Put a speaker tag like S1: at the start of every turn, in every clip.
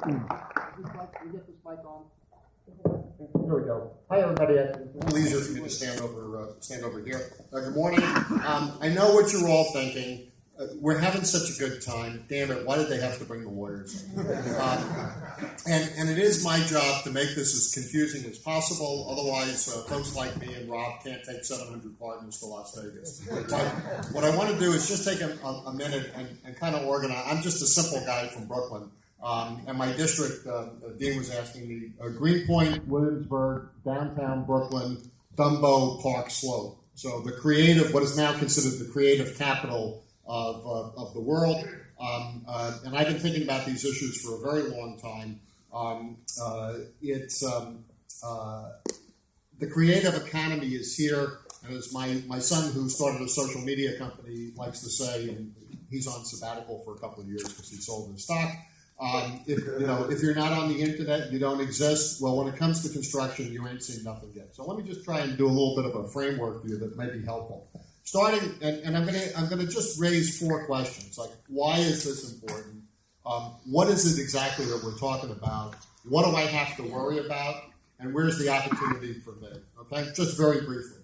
S1: get this mic on? Here we go. Hi, everybody. It's a little easier for me to stand over here. Good morning. I know what you're all thinking. We're having such a good time. Damn it, why did they have to bring the lawyers in? And it is my job to make this as confusing as possible. Otherwise, folks like me and Rob can't take 700 partners to Las Vegas. But what I want to do is just take a minute and kind of organize. I'm just a simple guy from Brooklyn. And my district, Dean was asking me, Greenpoint, Williamsburg, downtown Brooklyn, Dumbo, Park Slope. So the creative, what is now considered the creative capital of the world. And I've been thinking about these issues for a very long time. The creative economy is here, and as my son, who started a social media company, likes to say, and he's on sabbatical for a couple of years because he sold his stock. If you're not on the internet, you don't exist. Well, when it comes to construction, you ain't seen nothing yet. So let me just try and do a little bit of a framework for you that may be helpful. Starting, and I'm gonna just raise 4 questions. Like, why is this important? What is it exactly that we're talking about? What do I have to worry about? And where's the opportunity for me? Okay, just very briefly.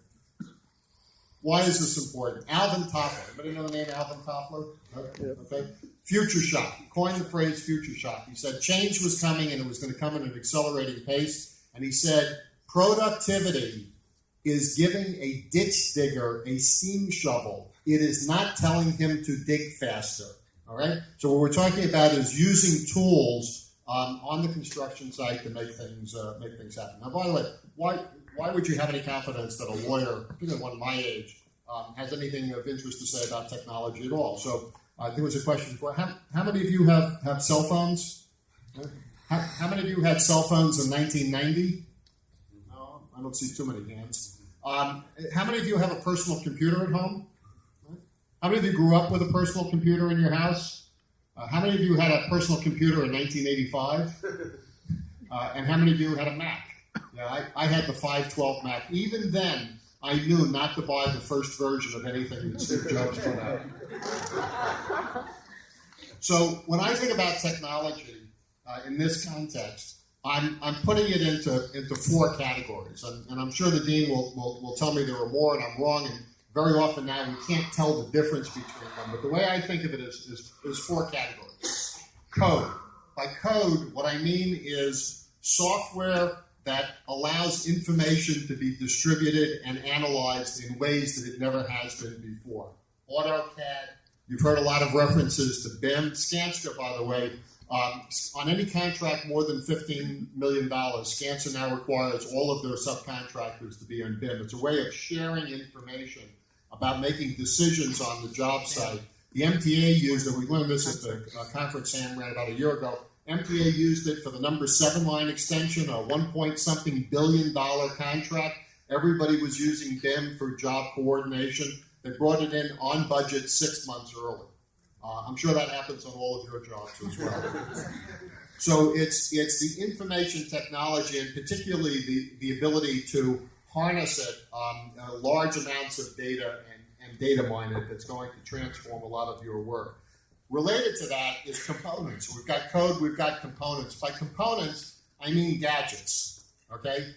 S1: Why is this important? Alvin Toffler. Anybody know the name Alvin Toffler? Okay. Future shock. He coined the phrase future shock. He said change was coming and it was going to come at an accelerating pace. And he said productivity is giving a ditch digger a steam shovel. It is not telling him to dig faster. All right? So what we're talking about is using tools on the construction site to make things happen. Now, by the way, why would you have any confidence that a lawyer, particularly one my age, has anything of interest to say about technology at all? So there was a question before. How many of you have cell phones? How many of you had cell phones in 1990? No, I don't see too many hands. How many of you have a personal computer at home? How many of you grew up with a personal computer in your house? How many of you had a personal computer in 1985? And how many of you had a Mac? Yeah, I had the 512 Mac. Even then, I knew not to buy the first version of anything that Steve Jobs put out. So when I think about technology in this context, I'm putting it into 4 categories, and I'm sure the dean will tell me there are more, and I'm wrong. And very often now we can't tell the difference between them. But the way I think of it is 4 categories. Code. By code, what I mean is software that allows information to be distributed and analyzed in ways that it never has been before. AutoCAD, you've heard a lot of references to BIM. Skanska, by the way, on any contract more than $15 million, Skanska now requires all of their subcontractors to be on BIM. It's a way of sharing information about making decisions on the job site. The MTA used it. We learned this at the conference Sam ran about a year ago. MTA used it for the number 7 line extension, a $1-point-something billion contract. Everybody was using BIM for job coordination. They brought it in on budget 6 months early. I'm sure that happens on all of your jobs as well. So it's the information technology, and particularly the ability to harness it, large amounts of data and data mine it, that's going to transform a lot of your work. Related to that is components. So we've got code, we've got components. By components, I mean gadgets, okay?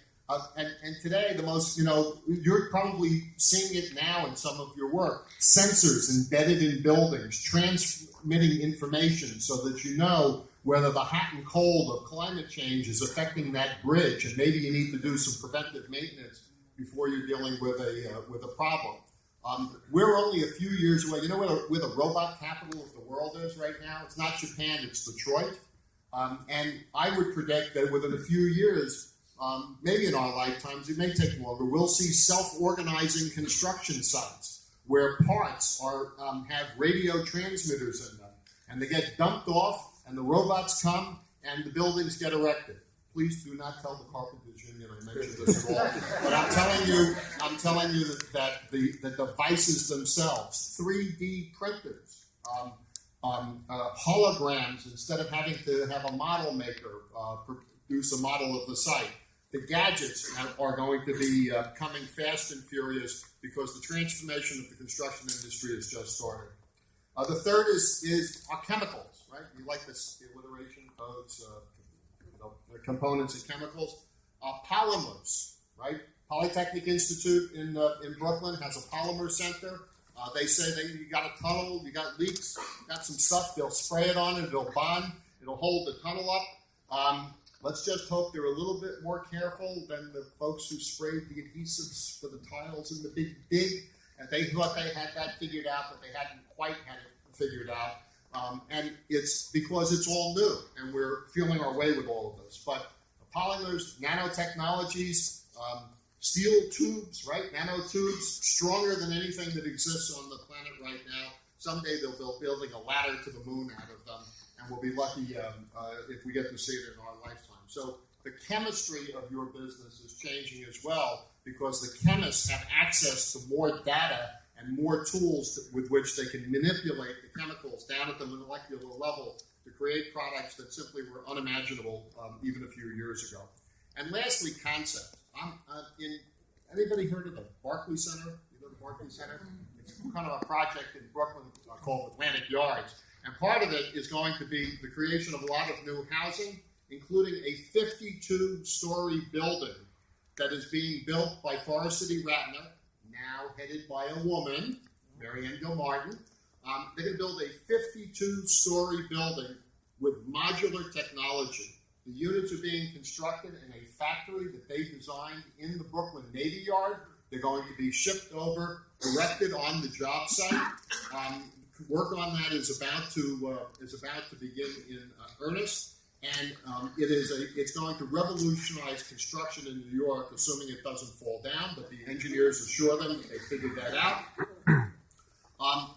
S1: And today, the most, you're probably seeing it now in some of your work. Sensors embedded in buildings, transmitting information so that you know whether the hot and cold of climate change is affecting that bridge, and maybe you need to do some preventive maintenance before you're dealing with a problem. We're only a few years away. You know where the robot capital of the world is right now? It's not Japan, it's Detroit. And I would predict that within a few years, maybe in our lifetimes, it may take longer, we'll see self-organizing construction sites where parts have radio transmitters in them, and they get dumped off, and the robots come, and the buildings get erected. Please do not tell the Carpenters Union I mentioned this at all. But I'm telling you that the devices themselves, 3D printers, holograms, instead of having to have a model maker produce a model of the site, the gadgets are going to be coming fast and furious because the transformation of the construction industry is just starting. The third is our chemicals. right? You like this, the alliteration, codes, the components and chemicals. Polymers, right? Polytechnic Institute in Brooklyn has a polymer center. They say that you got a tunnel, you got leaks, got some stuff, they'll spray it on it, it'll bond, it'll hold the tunnel up. Let's just hope they're a little bit more careful than the folks who sprayed the adhesives for the tiles in the big dig. And they thought they had that figured out, but they hadn't quite had it figured out. And it's because it's all new, and we're feeling our way with all of this. But polymers, nanotechnologies, steel tubes, right? Nanotubes, stronger than anything that exists on the planet right now. Someday they'll be building a ladder to the moon out of them, and we'll be lucky if we get to see it in our lifetime. So the chemistry of your business is changing as well, because the chemists have access to more data and more tools with which they can manipulate the chemicals down at the molecular level to create products that simply were unimaginable even a few years ago. And lastly, concept. Anybody heard of the Barclay Center? You know the Barclay Center? It's kind of a project in Brooklyn called Atlantic Yards. And part of it is going to be the creation of a lot of new housing, including a 52-story building that is being built by Forest City Ratner, now headed by a woman, Marianne Gilmartin. They're going to build a 52-story building with modular technology. The units are being constructed in a factory that they designed in the Brooklyn Navy Yard. They're going to be shipped over, erected on the job site. Work on that is about to begin in earnest, and it's going to revolutionize construction in New York, assuming it doesn't fall down. But the engineers assure them that they figured that out.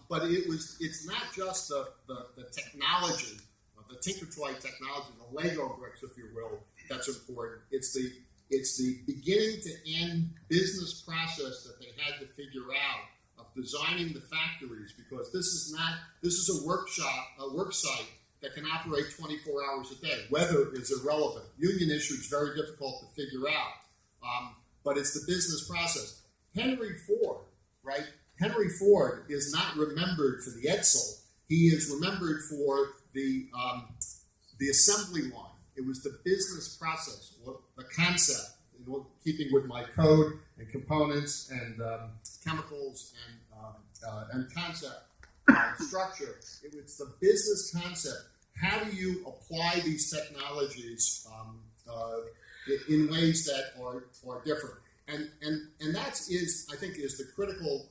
S1: But it's not just the technology, the Tinkertoy technology, the Lego bricks, if you will, that's important. It's the beginning to end business process that they had to figure out of designing the factories, because this is a work site that can operate 24 hours a day. Weather is irrelevant. Union issue is very difficult to figure out, but it's the business process. Henry Ford, right? Henry Ford is not remembered for the Edsel. He is remembered for the assembly line. It was the business process, the concept, keeping with my code and components and chemicals and concept structure. It's the business concept. How do you apply these technologies in ways that are different? And that is, I think, is the critical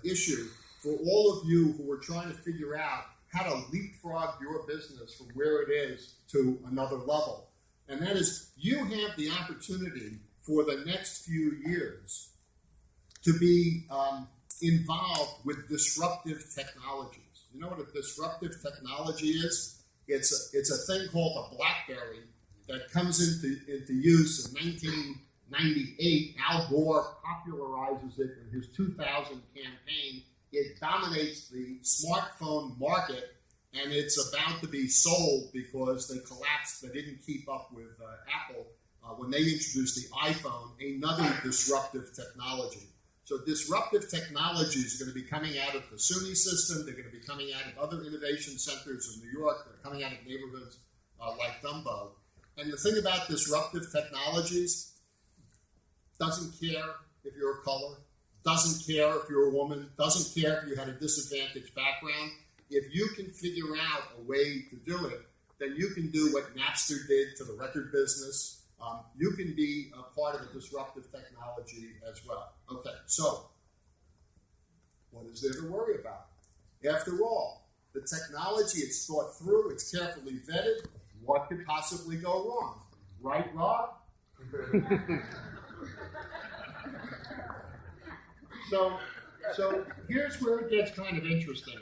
S1: issue for all of you who are trying to figure out how to leapfrog your business from where it is to another level. And that is, you have the opportunity for the next few years to be involved with disruptive technologies. You know what a disruptive technology is? It's a thing called a BlackBerry that comes into use in 1998. Al Gore popularizes it in his 2000 campaign. It dominates the smartphone market, and it's about to be sold because they collapsed. They didn't keep up with Apple when they introduced the iPhone, another disruptive technology. So disruptive technologies are going to be coming out of the SUNY system. They're going to be coming out of other innovation centers in New York. They're coming out of neighborhoods like Dumbo. And the thing about disruptive technologies, doesn't care if you're of color, doesn't care if you're a woman, doesn't care if you had a disadvantaged background. If you can figure out a way to do it, then you can do what Napster did to the record business. You can be a part of a disruptive technology as well. Okay, so what is there to worry about? After all, the technology, it's thought through, it's carefully vetted. What could possibly go wrong? Right, Rob? So here's where it gets kind of interesting,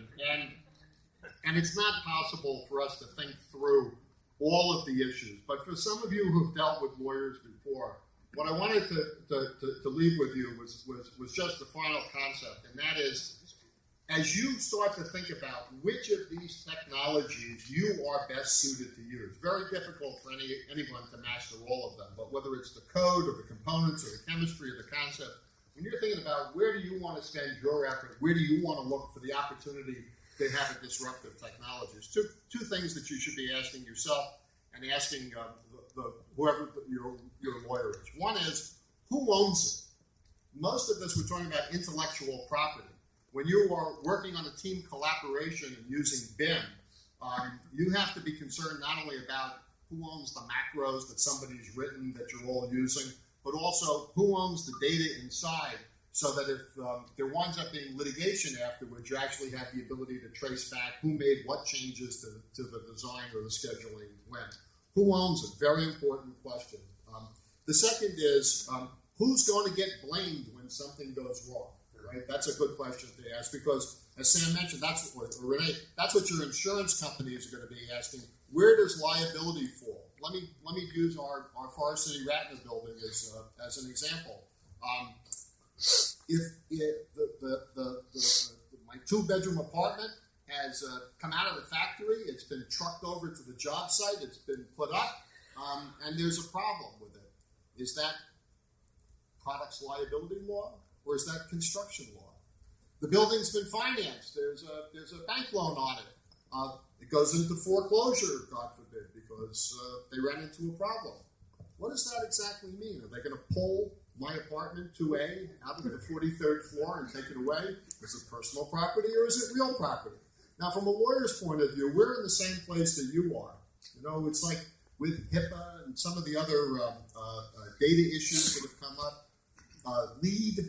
S1: and it's not possible for us to think through all of the issues. But for some of you who've dealt with lawyers before, what I wanted to leave with you was just the final concept, and that is, as you start to think about which of these technologies you are best suited to use, very difficult for anyone to master all of them, but whether it's the code or the components or the chemistry or the concept, when you're thinking about where do you want to spend your effort, where do you want to look for the opportunity they have a disruptive technology. It's two things that you should be asking yourself and asking whoever your lawyer is. One is, who owns it? Most of this, we're talking about intellectual property. When you are working on a team collaboration and using BIM, you have to be concerned not only about who owns the macros that somebody's written that you're all using, but also who owns the data inside, so that if there winds up being litigation afterwards, you actually have the ability to trace back who made what changes to the design or the scheduling when. Who owns it? Very important question. The second is, who's going to get blamed when something goes wrong? Right? That's a good question to ask, because as Sam mentioned, or Renee, that's what your insurance companies are going to be asking. Where does liability fall? Let me use our Forest City Ratner building as an example. If my 2-bedroom apartment has come out of the factory, it's been trucked over to the job site, it's been put up, and there's a problem with it. Is that products liability law, or is that construction law? The building's been financed. There's a bank loan on it. It goes into foreclosure, God forbid, because they ran into a problem. What does that exactly mean? Are they going to pull my apartment 2A out of the 43rd floor and take it away? Is it personal property, or is it real property? Now, from a lawyer's point of view, we're in the same place that you are. You know, it's like with HIPAA and some of the other data issues that have come up. LEED,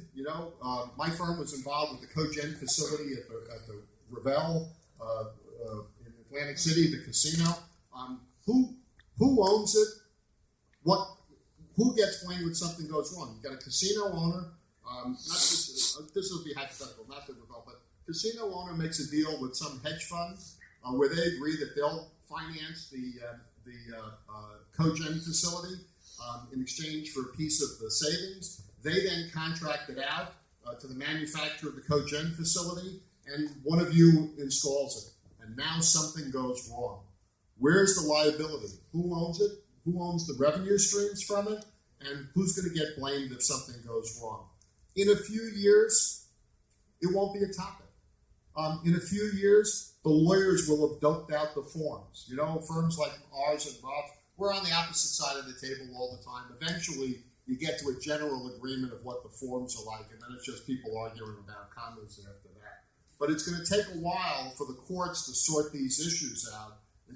S1: my firm was involved with the cogen facility at the Ravel in Atlantic City, the casino. Who owns it? Who gets blamed when something goes wrong? You've got a casino owner. This will be hypothetical, not the Ravel, but casino owner makes a deal with some hedge fund where they agree that they'll finance the cogen facility in exchange for a piece of the savings. They then contract it out to the manufacturer of the cogen facility, and one of you installs it. And now something goes wrong. Where's the liability? Who owns it? Who owns the revenue streams from it? And who's going to get blamed if something goes wrong? In a few years, it won't be a topic. In a few years, the lawyers will have doped out the forms. Firms like ours and Rob's, we're on the opposite side of the table all the time. Eventually, you get to a general agreement of what the forms are like, and then it's just people arguing about commas after that. But it's going to take a while for the courts to sort these issues out,